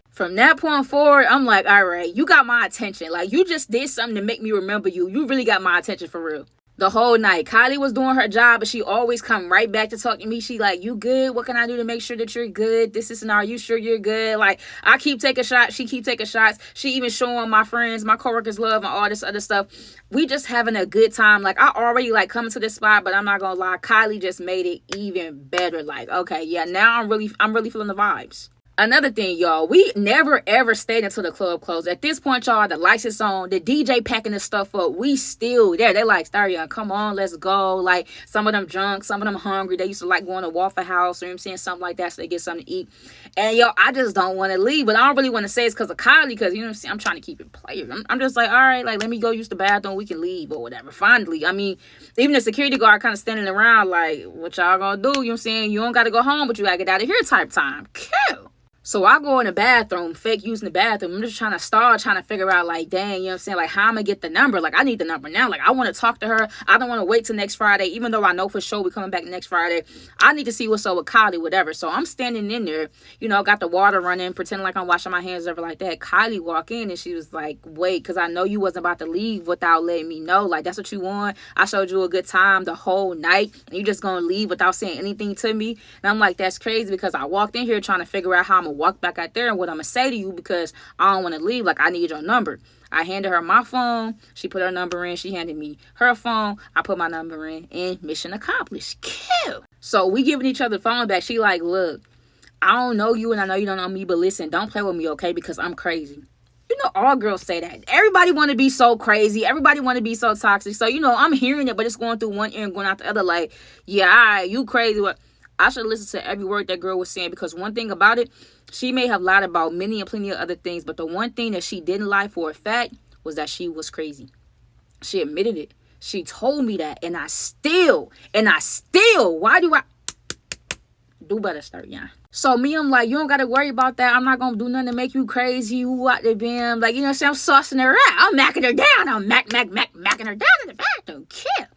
From that point forward, I'm like, all right, you got my attention. Like, you just did something to make me remember you. You really got my attention for real. The whole night, Kylie was doing her job, but she always come right back to talk to me. She like, you good? What can I do to make sure that you're good? This is, are you sure you're good? Like, I keep taking shots. She keep taking shots. She even showing my friends, my coworkers love and all this other stuff. We just having a good time. Like, I already like coming to this spot, but I'm not gonna lie, Kylie just made it even better. Like, okay, yeah, now I'm really feeling the vibes. Another thing, y'all, we never ever stayed until the club closed. At this point, y'all, the lights is on, the DJ packing this stuff up. We still there. They like, Starion, come on, let's go. Like, some of them drunk, some of them hungry. They used to like going to Waffle House or, you know what I'm saying, something like that, so they get something to eat. And yo, I just don't want to leave, but I don't really want to say it's because of Kylie, because, you know what I'm saying, I'm trying to keep it player. I'm just like, all right, like, let me go use the bathroom, we can leave or whatever. Finally, I mean, even the security guard kind of standing around like, what y'all gonna do? You know what I'm saying? You don't got to go home, but you got to get out of here type time. Cool. So I go in the bathroom, fake using the bathroom. I'm just trying to figure out, like, dang, you know what I'm saying? Like, how I'm going to get the number? Like, I need the number now. Like, I want to talk to her. I don't want to wait till next Friday, even though I know for sure we're coming back next Friday. I need to see what's up with Kylie, whatever. So I'm standing in there, you know, got the water running, pretending like I'm washing my hands, whatever like that. Kylie walked in and she was like, wait, because I know you wasn't about to leave without letting me know. Like, that's what you want? I showed you a good time the whole night, and you just going to leave without saying anything to me? And I'm like, that's crazy, because I walked in here trying to figure out how I'm going to walk back out there and what I'm gonna say to you, because I don't want to leave. Like, I need your number. I handed her my phone. She put her number in. She handed me her phone. I put my number in, and mission accomplished. Kill. So we giving each other the phone back. She like, look, I don't know you and I know you don't know me, but listen, don't play with me, okay? Because I'm crazy. You know, all girls say that. Everybody want to be so crazy. Everybody want to be so toxic. So, you know, I'm hearing it, but it's going through one ear and going out the other. Like, yeah, all right, you crazy. What? I should listen to every word that girl was saying, because one thing about it, she may have lied about many and plenty of other things, but the one thing that she didn't lie for a fact was that she was crazy. She admitted it. She told me that, and I still, why do I do better start, yeah. So me, I'm like, you don't gotta worry about that. I'm not gonna do nothing to make you crazy. Who out there being like, you know what I'm saying? I'm saucing her out. I'm macking her down. I'm macking her down in the back. Don't care.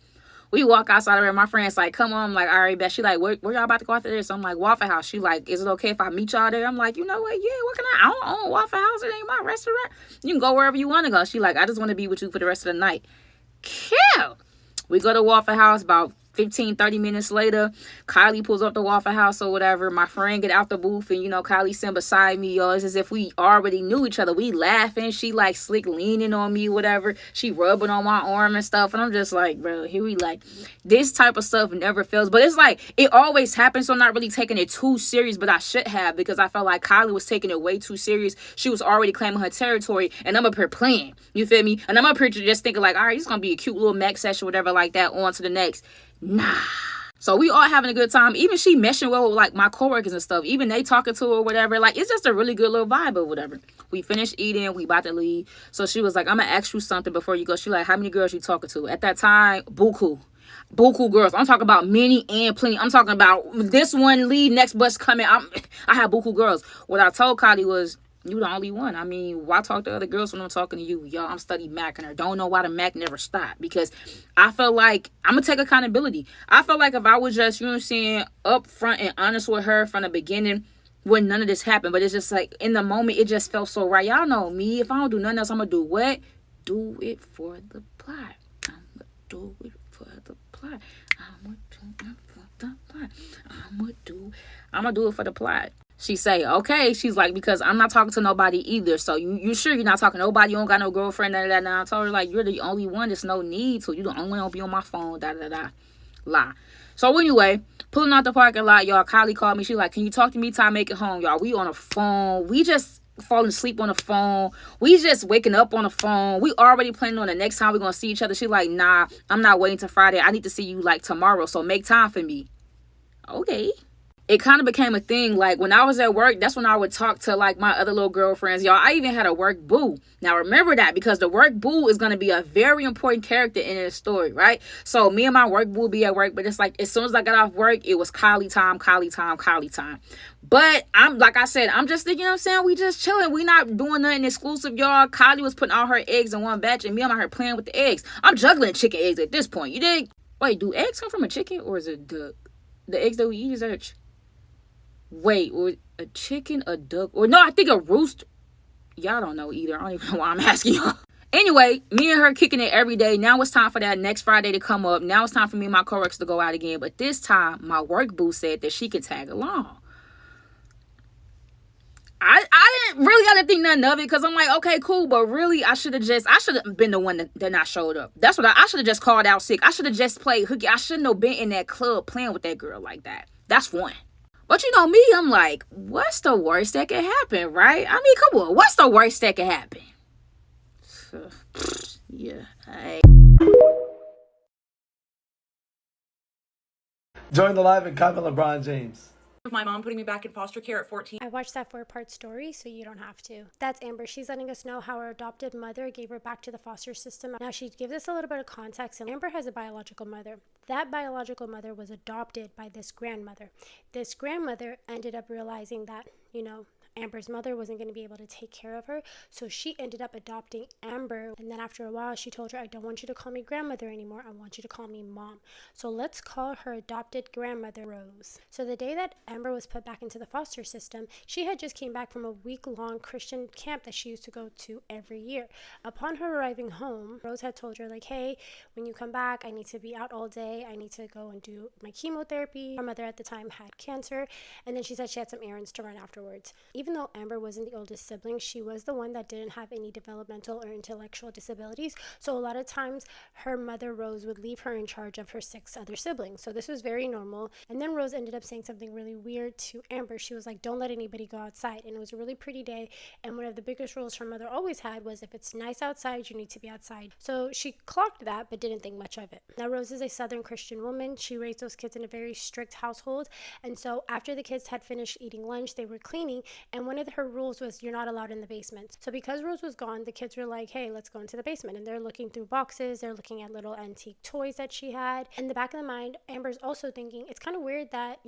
We walk outside of her. My friend's like, come on. I'm like, all right, bet. She like, where y'all about to go after this? I'm like, Waffle House. She like, is it okay if I meet y'all there? I'm like, you know what? Yeah, what can I don't own Waffle House. It ain't my restaurant. You can go wherever you want to go. She like, I just want to be with you for the rest of the night. Kill. We go to Waffle House. About 15-30 minutes later, Kylie pulls up the Waffle House or whatever. My friend get out the booth, and you know, Kylie sitting beside me, yo. It's as if we already knew each other. We laughing. She like slick leaning on me, whatever. She rubbing on my arm and stuff, and I'm just like, bro, here we like, this type of stuff never fails. But it's like, it always happens, so I'm not really taking it too serious, but I should have, because I felt like Kylie was taking it way too serious. She was already claiming her territory, and I'm up here playing, you feel me? And I'm up here just thinking like, all right, it's gonna be a cute little Mac session, whatever like that, on to the next. Nah. So we all having a good time. Even she meshing well with like my coworkers and stuff. Even they talking to her or whatever. Like, it's just a really good little vibe or whatever. We finished eating. We about to leave. So she was like, I'm gonna ask you something before you go. She like, how many girls you talking to? At that time, buku girls. I'm talking about many and plenty. I'm talking about this one lead, next bus coming. I have buku girls. What I told Kylie was, you the only one. I mean, why talk to other girls when I'm talking to you? Yo, I'm study macking her. Don't know why the Mac never stopped. Because I felt like, I'm going to take accountability. I felt like if I was just, you know what I'm saying, upfront and honest with her from the beginning, when none of this happened. But it's just like, in the moment, it just felt so right. Y'all know me. If I don't do nothing else, I'm going to do what? Do it for the plot. I'm going to do it for the plot. I'm going to do it for the plot. I'm going to do it for the plot. She say, okay. She's like, because I'm not talking to nobody either. So you sure you're not talking to nobody? You don't got no girlfriend, none of that. And I told her, like, you're the only one. There's no need to. You the only one that'll be on my phone, lie. So anyway, pulling out the parking lot, y'all, Kylie called me. She like, can you talk to me till I make it home, y'all? We on the phone. We just falling asleep on the phone. We just waking up on the phone. We already planning on the next time we're going to see each other. She like, nah, I'm not waiting till Friday. I need to see you like tomorrow. So make time for me. Okay. It kind of became a thing. Like, when I was at work, that's when I would talk to like my other little girlfriends. Y'all, I even had a work boo. Now remember that, because the work boo is going to be a very important character in this story, right? So me and my work boo be at work, but it's like, as soon as I got off work, it was Kylie time. But I'm, like I said, I'm just thinking, you know what I'm saying? We just chilling. We not doing nothing exclusive, y'all. Kylie was putting all her eggs in one batch, and me, I'm out here playing with the eggs. I'm juggling chicken eggs at this point. You dig? Wait, do eggs come from a chicken, or is it the eggs that we eat? Is that wait, or a chicken, a duck, or no, I think a rooster. Y'all don't know either. I don't even know why I'm asking y'all. Anyway, me and her kicking it every day. Now it's time for that next Friday to come up. Now it's time for me and my coworkers to go out again. But this time, my work boo said that she could tag along. I didn't think nothing of it, because I'm like, okay, cool, but really, I should have been the one that not showed up. That's what I should have just called out sick. I should have just played hooky. I shouldn't have been in that club playing with that girl like that. That's one. But you know me, I'm like, what's the worst that could happen, right? I mean, come on, what's the worst that could happen? Yeah. Join the live and comment LeBron James. My mom putting me back in foster care at 14. I watched that 4-part story, so you don't have to. That's Amber. She's letting us know how her adopted mother gave her back to the foster system. Now, she gives us a little bit of context, and Amber has a biological mother. That biological mother was adopted by this grandmother. This grandmother ended up realizing that, Amber's mother wasn't going to be able to take care of her, so she ended up adopting Amber. And then after a while, she told her, I don't want you to call me grandmother anymore. I want you to call me mom. So let's call her adopted grandmother Rose. So the day that Amber was put back into the foster system, she had just came back from a week-long Christian camp that she used to go to every year. Upon her arriving home, Rose had told her, like, hey, when you come back, I need to be out all day. I need to go and do my chemotherapy. Her mother at the time had cancer, and then she said she had some errands to run afterwards. even though Amber wasn't the oldest sibling, she was the one that didn't have any developmental or intellectual disabilities. So a lot of times her mother Rose would leave her in charge of her 6 other siblings. So this was very normal. And then Rose ended up saying something really weird to Amber. She was like, don't let anybody go outside. And it was a really pretty day. And one of the biggest rules her mother always had was if it's nice outside, you need to be outside. So she clocked that, but didn't think much of it. Now, Rose is a Southern Christian woman. She raised those kids in a very strict household. And so after the kids had finished eating lunch, they were cleaning. And one of her rules was you're not allowed in the basement. So because Rose was gone, the kids were like, hey, let's go into the basement. And they're looking through boxes. They're looking at little antique toys that she had. In the back of the mind, Amber's also thinking, it's kind of weird that,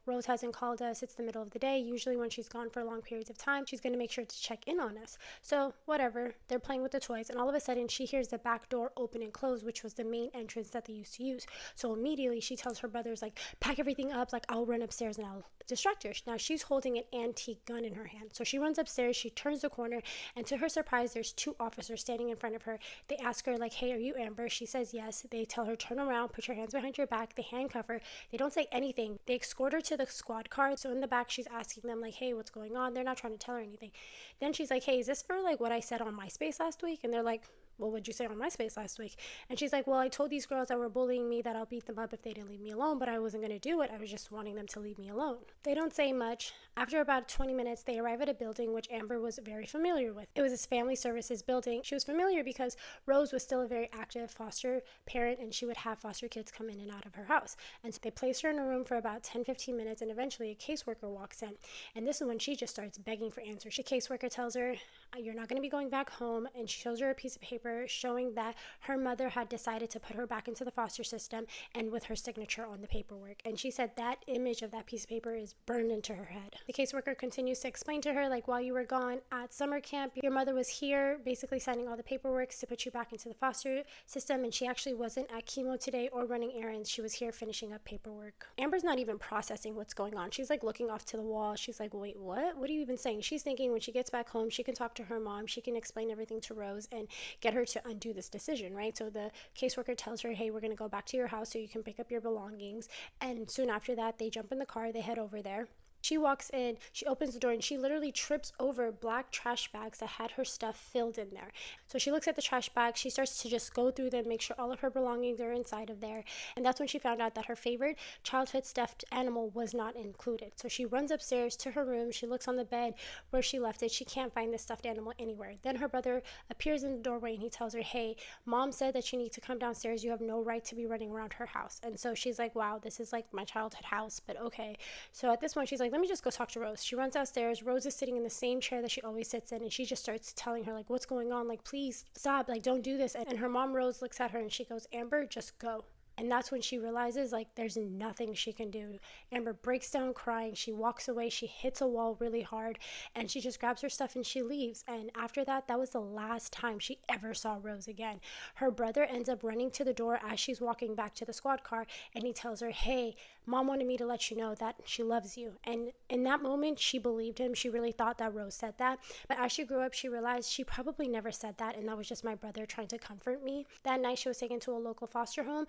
Rose hasn't called us. It's the middle of the day. Usually when she's gone for long periods of time, she's going to make sure to check in on us. So whatever, they're playing with the toys. And all of a sudden she hears the back door open and close, which was the main entrance that they used to use. So immediately she tells her brothers, like, pack everything up. Like, I'll run upstairs and I'll distract her. Now she's holding an antique gun in her hand. So she runs upstairs, she turns the corner, and to her surprise, there's 2 officers standing in front of her. They ask her, like, hey, are you Amber? She says yes. They tell her, turn around, put your hands behind your back. They handcuff her. They don't say anything. They escort her to the squad car. So in the back, she's asking them, like, hey, what's going on? They're not trying to tell her anything. Then she's like, hey, is this for, like, what I said on MySpace last week? And they're like, well, what'd you say on MySpace last week? And she's like, well, I told these girls that were bullying me that I'll beat them up if they didn't leave me alone, but I wasn't going to do it. I was just wanting them to leave me alone. They don't say much. After about 20 minutes, they arrive at a building which Amber was very familiar with. It was this family services building. She was familiar because Rose was still a very active foster parent, and she would have foster kids come in and out of her house. And so they place her in a room for about 10-15 minutes, and eventually a caseworker walks in. And this is when she just starts begging for answers. The caseworker tells her, you're not going to be going back home, and she shows her a piece of paper showing that her mother had decided to put her back into the foster system and with her signature on the paperwork. And she said that image of that piece of paper is burned into her head. The caseworker continues to explain to her, like, while you were gone at summer camp, your mother was here basically signing all the paperwork to put you back into the foster system, and she actually wasn't at chemo today or running errands. She was here finishing up paperwork. Amber's not even processing what's going on. She's like looking off to the wall. She's like, wait, what? What are you even saying? She's thinking when she gets back home, she can talk to her mom, she can explain everything to Rose and get her to undo this decision, right? So the caseworker tells her, hey, we're going to go back to your house so you can pick up your belongings. And soon after that, they jump in the car, they head over there. She walks in, she opens the door, and she literally trips over black trash bags that had her stuff filled in there. So she looks at the trash bags, she starts to just go through them, make sure all of her belongings are inside of there. And that's when she found out that her favorite childhood stuffed animal was not included. So she runs upstairs to her room, she looks on the bed where she left it. She can't find the stuffed animal anywhere. Then her brother appears in the doorway and he tells her, hey, mom said that you need to come downstairs. You have no right to be running around her house. And so she's like, wow, this is like my childhood house, but okay. So at this point, she's like, let me just go talk to Rose. She runs downstairs. Rose is sitting in the same chair that she always sits in, and she just starts telling her, like, what's going on? Like, please stop. Like, don't do this. And her mom, Rose, looks at her and she goes, Amber, just go. And that's when she realizes, like, there's nothing she can do. Amber breaks down crying. She walks away. She hits a wall really hard. And she just grabs her stuff and she leaves. And after that, that was the last time she ever saw Rose again. Her brother ends up running to the door as she's walking back to the squad car. And he tells her, hey, mom wanted me to let you know that she loves you. And in that moment, she believed him. She really thought that Rose said that. But as she grew up, she realized she probably never said that. And that was just my brother trying to comfort me. That night, she was taken to a local foster home.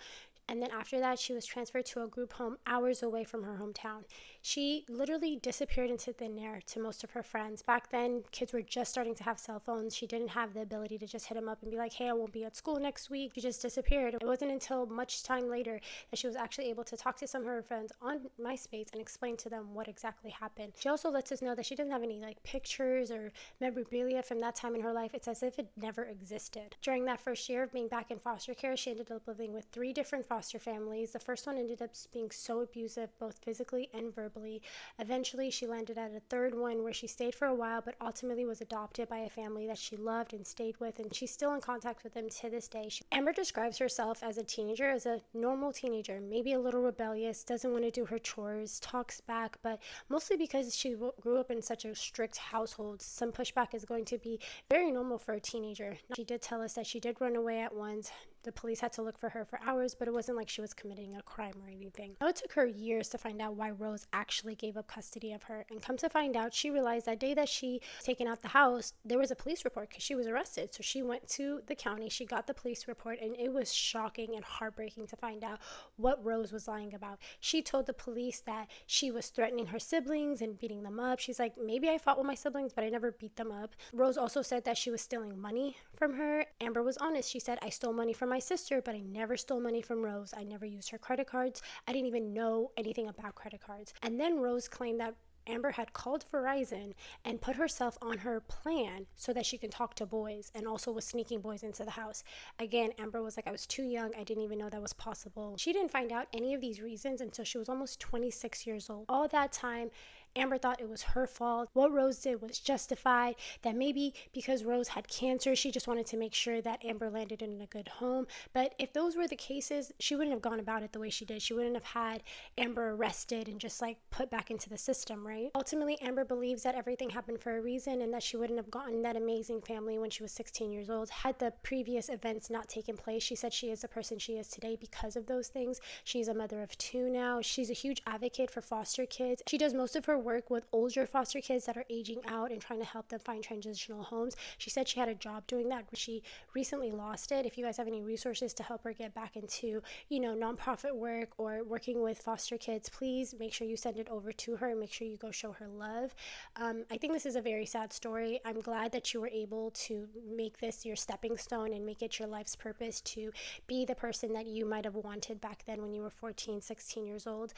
And then after that, she was transferred to a group home hours away from her hometown. She literally disappeared into thin air to most of her friends. Back then, kids were just starting to have cell phones. She didn't have the ability to just hit them up and be like, hey, I won't be at school next week. She just disappeared. It wasn't until much time later that she was actually able to talk to some of her friends on MySpace and explain to them what exactly happened. She also lets us know that she doesn't have any like pictures or memorabilia from that time in her life. It's as if it never existed. During that first year of being back in foster care, she ended up living with 3 different foster families. The first one ended up being so abusive, both physically and verbally. Eventually, she landed at a 3rd one where she stayed for a while, but ultimately was adopted by a family that she loved and stayed with, and she's still in contact with them to this day. Amber describes herself as a teenager, as a normal teenager, maybe a little rebellious, doesn't want to do her chores, talks back, but mostly because she grew up in such a strict household, some pushback is going to be very normal for a teenager. She did tell us that she did run away at once. The police had to look for her for hours, but it wasn't like she was committing a crime or anything. Now, it took her years to find out why Rose actually gave up custody of her. And come to find out, she realized that day that she was taken out the house, there was a police report because she was arrested. So she went to the county, she got the police report, and it was shocking and heartbreaking to find out what Rose was lying about. She told the police that she was threatening her siblings and beating them up. She's like, maybe I fought with my siblings, but I never beat them up. Rose also said that she was stealing money from her. Amber was honest. She said, I stole money from my sister, but I never stole money from Rose. I never used her credit cards. I didn't even know anything about credit cards. And then Rose claimed that Amber had called Verizon and put herself on her plan so that she can talk to boys, and also was sneaking boys into the house. Again, Amber was like, I was too young. I didn't even know that was possible. She didn't find out any of these reasons until she was almost 26 years old. All that time, Amber thought it was her fault. What Rose did was justified, that maybe because Rose had cancer, she just wanted to make sure that Amber landed in a good home. But if those were the cases, she wouldn't have gone about it the way she did. She wouldn't have had Amber arrested and just like put back into the system, right? Ultimately, Amber believes that everything happened for a reason and that she wouldn't have gotten that amazing family when she was 16 years old had the previous events not taken place. She said she is the person she is today because of those things. She's a mother of 2 now. She's a huge advocate for foster kids. She does most of her work with older foster kids that are aging out and trying to help them find transitional homes. She said she had a job doing that. She recently lost it. If you guys have any resources to help her get back into, nonprofit work or working with foster kids, please make sure you send it over to her and make sure you go show her love. I think this is a very sad story. I'm glad that you were able to make this your stepping stone and make it your life's purpose to be the person that you might have wanted back then when you were 14, 16 years old.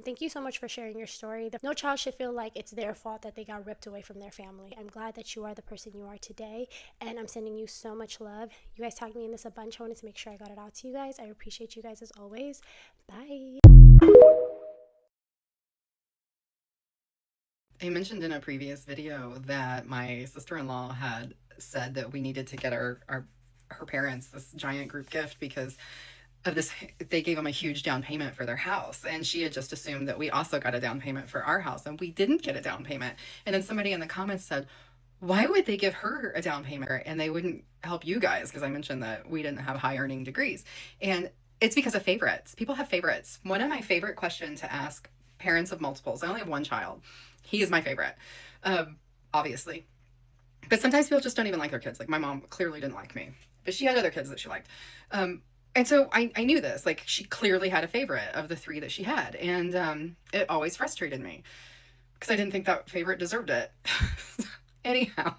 Thank you so much for sharing your story. No child should feel like it's their fault that they got ripped away from their family. I'm glad that you are the person you are today, and I'm sending you so much love. You guys tagged me in this a bunch. I wanted to make sure I got it out to you guys. I appreciate you guys as always. Bye. I mentioned in a previous video that my sister-in-law had said that we needed to get her parents this giant group gift because of this. They gave them a huge down payment for their house, and she had just assumed that we also got a down payment for our house, and we didn't get a down payment. And then somebody in the comments said, why would they give her a down payment and they wouldn't help you guys? Because I mentioned that we didn't have high earning degrees, and it's because of favorites. People have favorites. One of my favorite questions to ask parents of multiples, I only have one child, he is my favorite, obviously, but sometimes people just don't even like their kids. Like my mom clearly didn't like me, but she had other kids that she liked. And so I knew this, like she clearly had a favorite of the 3 that she had. And it always frustrated me because I didn't think that favorite deserved it. Anyhow.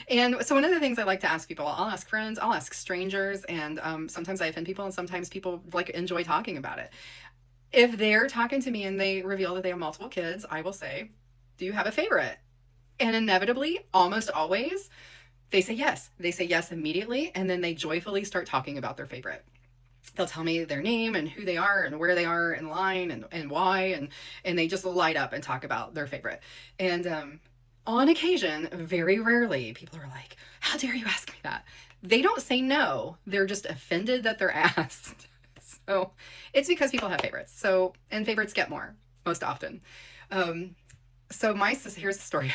And so one of the things I like to ask people, I'll ask friends, I'll ask strangers, and sometimes I offend people and sometimes people like enjoy talking about it. If they're talking to me and they reveal that they have multiple kids, I will say, do you have a favorite? And inevitably, almost always, they say yes. They say yes immediately, and then they joyfully start talking about their favorite. They'll tell me their name and who they are and where they are in line and why, and they just light up and talk about their favorite. And on occasion, very rarely, people are like, how dare you ask me that? They don't say no. They're just offended that they're asked. So it's because people have favorites. So, and favorites get more most often. So here's the story.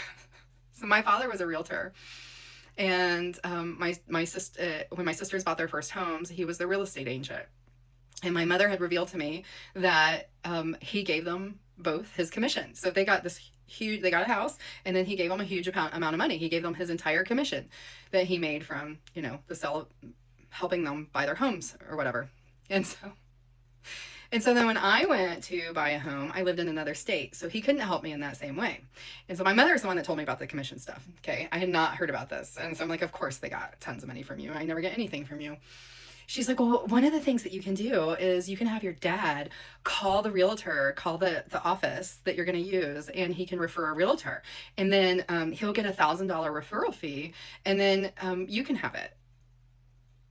So my father was a realtor, and my sister, when my sisters bought their first homes, he was the real estate agent. And my mother had revealed to me that he gave them both his commission. So they got they got a house, and then he gave them a huge amount of money. He gave them his entire commission that he made from, the sale, helping them buy their homes or whatever. And so then when I went to buy a home, I lived in another state, so he couldn't help me in that same way. And so my mother's the one that told me about the commission stuff. Okay. I had not heard about this. And so I'm like, of course they got tons of money from you. I never get anything from you. She's like, well, one of the things that you can do is you can have your dad call the realtor, call the office that you're going to use, and he can refer a realtor. And then he'll get $1,000 referral fee, and then you can have it.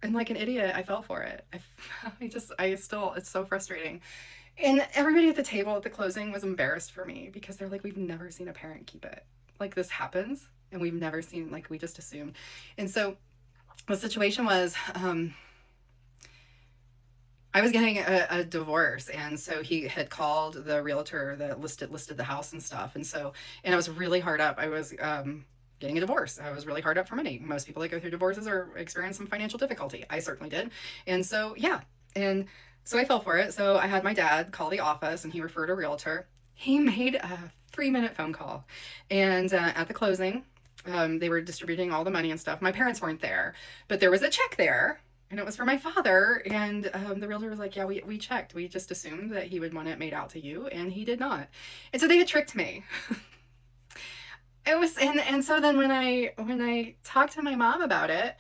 And like an idiot, I fell for it. It's so frustrating. And everybody at the table at the closing was embarrassed for me because they're like, we've never seen a parent keep it. Like this happens, and we've never seen, like we just assumed. And so the situation was, I was getting a divorce, and so he had called the realtor that listed the house and stuff. And I was really hard up. I was getting a divorce. I was really hard up for money. Most people that go through divorces or experience some financial difficulty. I certainly did. And so, yeah. And so I fell for it. So I had my dad call the office and he referred a realtor. He made a 3-minute phone call. And at the closing, they were distributing all the money and stuff. My parents weren't there, but there was a check there. And it was for my father. And the realtor was like, yeah, we checked. We just assumed that he would want it made out to you. And he did not. And so they had tricked me. It was, and so then when I talked to my mom about it,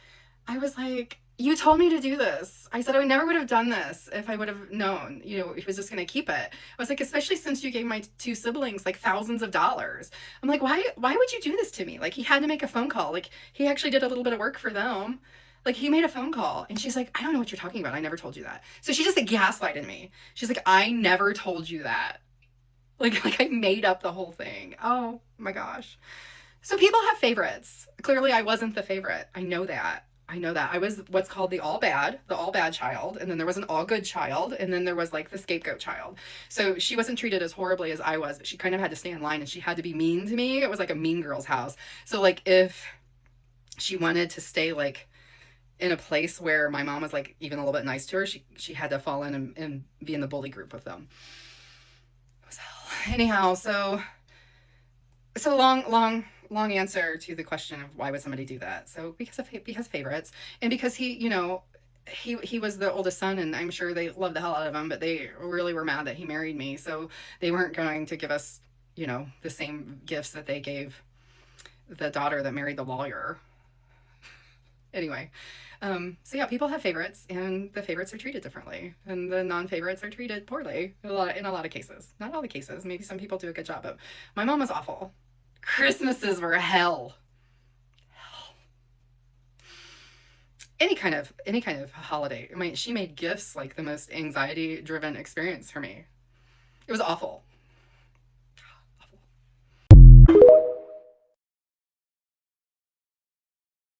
I was like, you told me to do this. I said I never would have done this if I would have known, he was just going to keep it. I was like, especially since you gave my 2 siblings like thousands of dollars. I'm like, why would you do this to me? Like, he had to make a phone call. Like, he actually did a little bit of work for them. Like, he made a phone call. And she's like, I don't know what you're talking about. I never told you that. So she just like gaslighted me. She's like, I never told you that. Like I made up the whole thing. Oh my gosh. So people have favorites. Clearly I wasn't the favorite. I know that. I was what's called the all bad child. And then there was an all good child. And then there was like the scapegoat child. So she wasn't treated as horribly as I was, but she kind of had to stay in line and she had to be mean to me. It was like a mean girl's house. So like if she wanted to stay like in a place where my mom was like even a little bit nice to her, she had to fall in and be in the bully group with them. Anyhow, so long answer to the question of why would somebody do that. So because favorites, and because he was the oldest son, and I'm sure they loved the hell out of him, but they really were mad that he married me. So they weren't going to give us, the same gifts that they gave the daughter that married the lawyer. Anyway, so yeah, people have favorites, and the favorites are treated differently, and the non-favorites are treated poorly in a lot of cases. Not all the cases. Maybe some people do a good job, but my mom was awful. Christmases were hell. Any kind of holiday. I mean, she made gifts like the most anxiety-driven experience for me. It was awful.